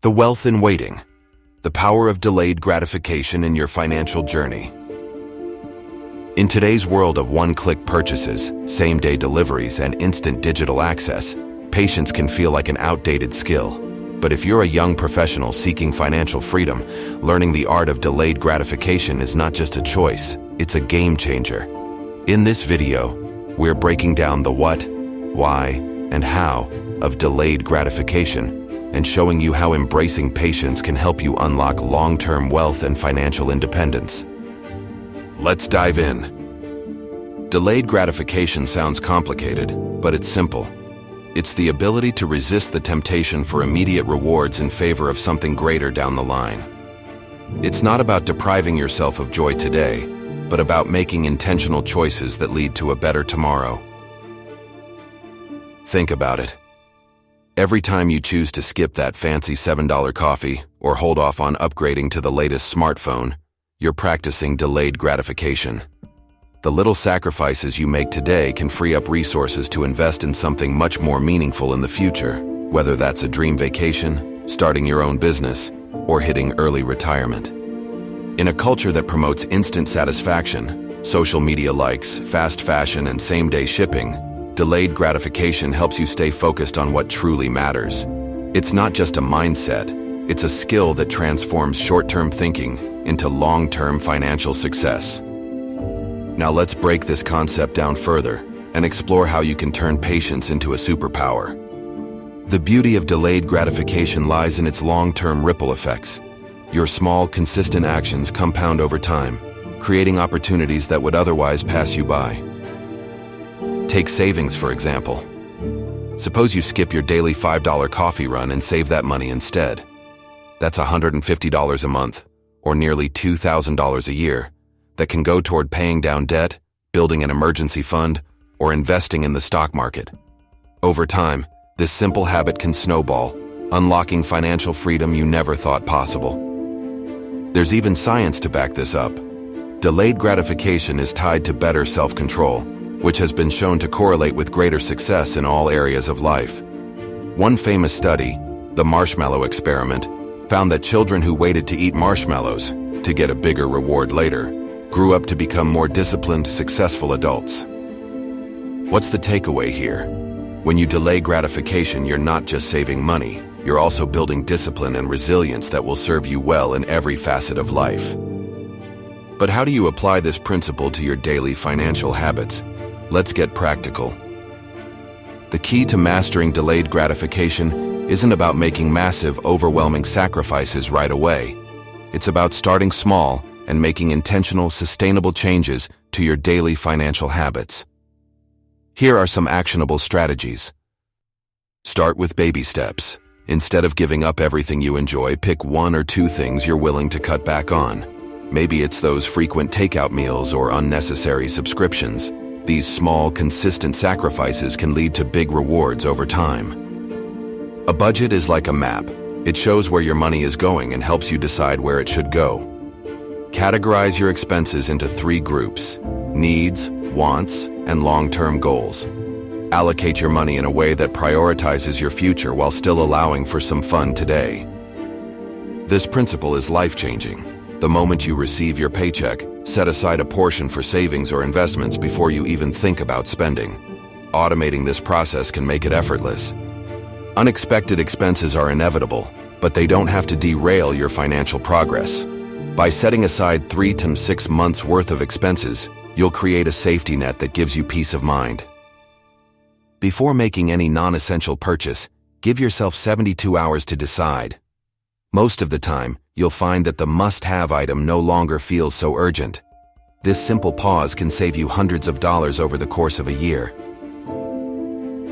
The wealth in waiting. The power of delayed gratification in your financial journey. In today's world of one-click purchases, same-day deliveries, and instant digital access, patience can feel like an outdated skill. But if you're a young professional seeking financial freedom, learning the art of delayed gratification is not just a choice, it's a game changer. In this video, we're breaking down the what, why, and how of delayed gratification, and showing you how embracing patience can help you unlock long-term wealth and financial independence. Let's dive in. Delayed gratification sounds complicated, but it's simple. It's the ability to resist the temptation for immediate rewards in favor of something greater down the line. It's not about depriving yourself of joy today, but about making intentional choices that lead to a better tomorrow. Think about it. Every time you choose to skip that fancy $7 coffee or hold off on upgrading to the latest smartphone, you're practicing delayed gratification. The little sacrifices you make today can free up resources to invest in something much more meaningful in the future, whether that's a dream vacation, starting your own business, or hitting early retirement. In a culture that promotes instant satisfaction, social media likes, fast fashion, and same-day shipping, delayed gratification helps you stay focused on what truly matters. It's not just a mindset, it's a skill that transforms short-term thinking into long-term financial success. Now let's break this concept down further and explore how you can turn patience into a superpower. The beauty of delayed gratification lies in its long-term ripple effects. Your small, consistent actions compound over time, creating opportunities that would otherwise pass you by. Take savings, for example. Suppose you skip your daily $5 coffee run and save that money instead. That's $150 a month, or nearly $2,000 a year, that can go toward paying down debt, building an emergency fund, or investing in the stock market. Over time, this simple habit can snowball, unlocking financial freedom you never thought possible. There's even science to back this up. Delayed gratification is tied to better self-control, which has been shown to correlate with greater success in all areas of life. One famous study, the marshmallow experiment, found that children who waited to eat marshmallows to get a bigger reward later grew up to become more disciplined, successful adults. What's the takeaway here? When you delay gratification, you're not just saving money, you're also building discipline and resilience that will serve you well in every facet of life. But how do you apply this principle to your daily financial habits? Let's get practical. The key to mastering delayed gratification isn't about making massive, overwhelming sacrifices right away. It's about starting small and making intentional, sustainable changes to your daily financial habits. Here are some actionable strategies. Start with baby steps. Instead of giving up everything you enjoy, pick one or two things you're willing to cut back on. Maybe it's those frequent takeout meals or unnecessary subscriptions. These small, consistent sacrifices can lead to big rewards over time. A budget is like a map. It shows where your money is going and helps you decide where it should go. Categorize your expenses into 3 groups: needs, wants, and long-term goals. Allocate your money in a way that prioritizes your future while still allowing for some fun today. This principle is life-changing. The moment you receive your paycheck, set aside a portion for savings or investments before you even think about spending. Automating this process can make it effortless. Unexpected expenses are inevitable, but they don't have to derail your financial progress. By setting aside 3 to 6 months' worth of expenses, you'll create a safety net that gives you peace of mind. Before making any non-essential purchase, give yourself 72 hours to decide. Most of the time, you'll find that the must-have item no longer feels so urgent. This simple pause can save you hundreds of dollars over the course of a year.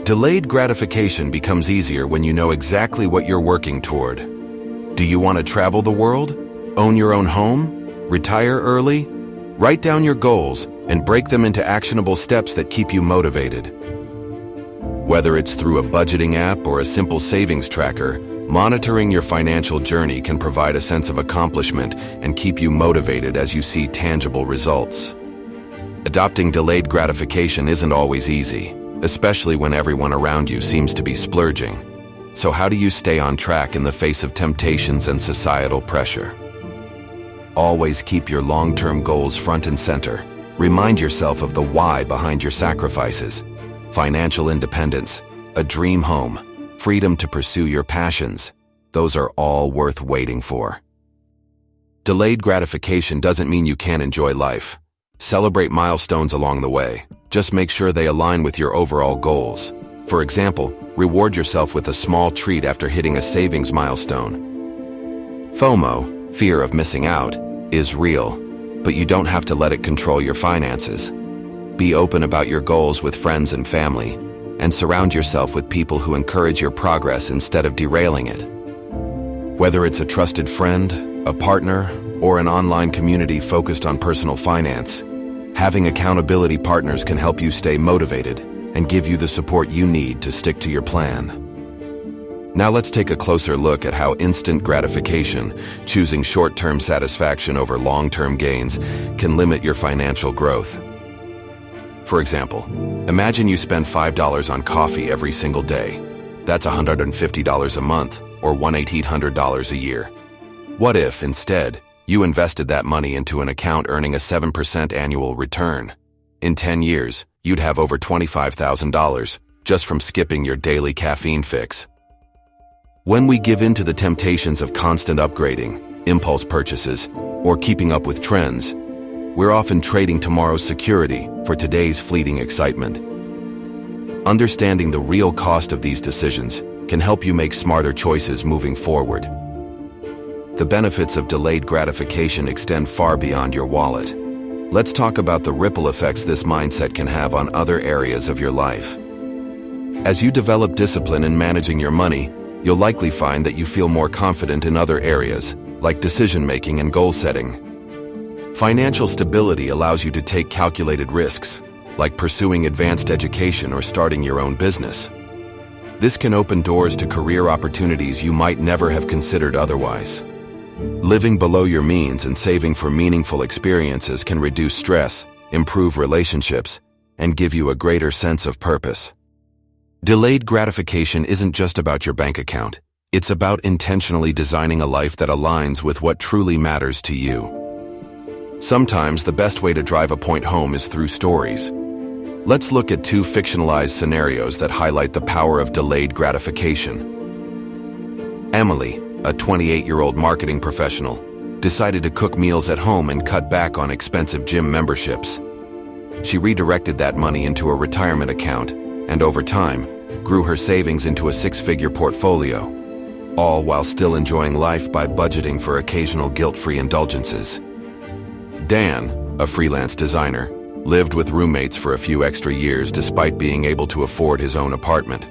Delayed gratification becomes easier when you know exactly what you're working toward. Do you want to travel the world? Own your own home? Retire early? Write down your goals and break them into actionable steps that keep you motivated. Whether it's through a budgeting app or a simple savings tracker, monitoring your financial journey can provide a sense of accomplishment and keep you motivated as you see tangible results. Adopting delayed gratification isn't always easy, especially when everyone around you seems to be splurging. So how do you stay on track in the face of temptations and societal pressure? Always keep your long-term goals front and center. Remind yourself of the why behind your sacrifices. Financial independence, a dream home, freedom to pursue your passions. Those are all worth waiting for. Delayed gratification doesn't mean you can't enjoy life. Celebrate milestones along the way. Just make sure they align with your overall goals. For example, reward yourself with a small treat after hitting a savings milestone. FOMO, fear of missing out, is real, but you don't have to let it control your finances. Be open about your goals with friends and family, and surround yourself with people who encourage your progress instead of derailing it. Whether it's a trusted friend, a partner, or an online community focused on personal finance, having accountability partners can help you stay motivated and give you the support you need to stick to your plan. Now let's take a closer look at how instant gratification, choosing short-term satisfaction over long-term gains, can limit your financial growth. For example, imagine you spend $5 on coffee every single day. That's $150 a month, or $1,800 a year. What if, instead, you invested that money into an account earning a 7% annual return? In 10 years, you'd have over $25,000 just from skipping your daily caffeine fix. When we give in to the temptations of constant upgrading, impulse purchases, or keeping up with trends, we're often trading tomorrow's security for today's fleeting excitement. Understanding the real cost of these decisions can help you make smarter choices moving forward. The benefits of delayed gratification extend far beyond your wallet. Let's talk about the ripple effects this mindset can have on other areas of your life. As you develop discipline in managing your money, you'll likely find that you feel more confident in other areas, like decision-making and goal-setting. Financial stability allows you to take calculated risks, like pursuing advanced education or starting your own business. This can open doors to career opportunities you might never have considered otherwise. Living below your means and saving for meaningful experiences can reduce stress, improve relationships, and give you a greater sense of purpose. Delayed gratification isn't just about your bank account. It's about intentionally designing a life that aligns with what truly matters to you. Sometimes the best way to drive a point home is through stories. Let's look at two fictionalized scenarios that highlight the power of delayed gratification. Emily, a 28-year-old marketing professional, decided to cook meals at home and cut back on expensive gym memberships. She redirected that money into a retirement account, and over time, grew her savings into a six-figure portfolio, all while still enjoying life by budgeting for occasional guilt-free indulgences. Dan, a freelance designer, lived with roommates for a few extra years despite being able to afford his own apartment.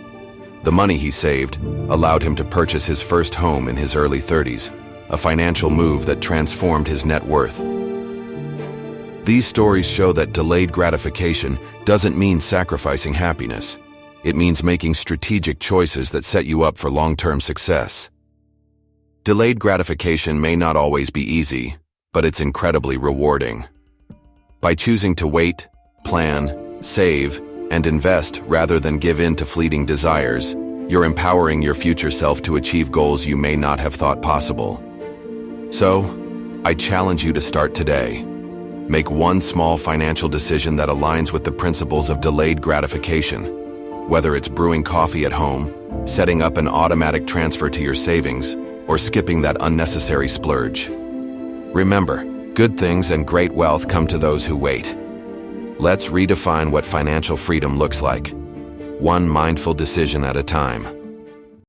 The money he saved allowed him to purchase his first home in his early 30s, a financial move that transformed his net worth. These stories show that delayed gratification doesn't mean sacrificing happiness. It means making strategic choices that set you up for long-term success. Delayed gratification may not always be easy, but it's incredibly rewarding. By choosing to wait, plan, save, and invest rather than give in to fleeting desires, you're empowering your future self to achieve goals you may not have thought possible. So, I challenge you to start today. Make one small financial decision that aligns with the principles of delayed gratification. Whether it's brewing coffee at home, setting up an automatic transfer to your savings, or skipping that unnecessary splurge. Remember, good things and great wealth come to those who wait. Let's redefine what financial freedom looks like, one mindful decision at a time.